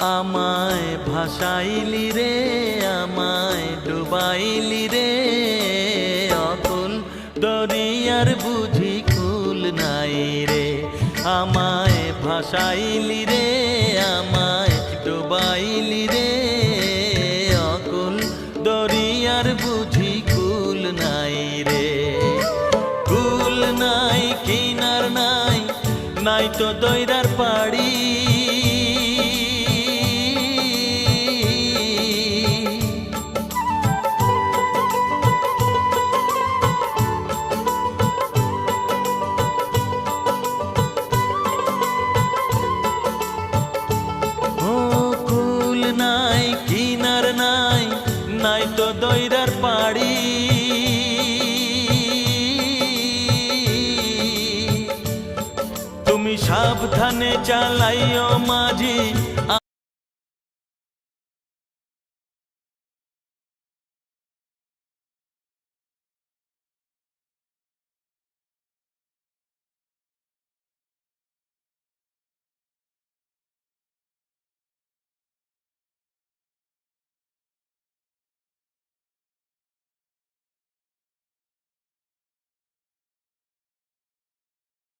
আমায় ভাসাইলি রে আমায় ডুবাইলি রে অকুল দরিয়ার বুঝি কুল নাই রে আমায় ভাসাইলি রে আমায় ডুবাইলি রে অকুল দরিয়ার বুঝি কুল নাই রে কুল নাই কিনার নাই নাই তো দইরার পাড়ি নাই তো দইরার পাড়ি তুমি সাবধানে চালাইও মাঝি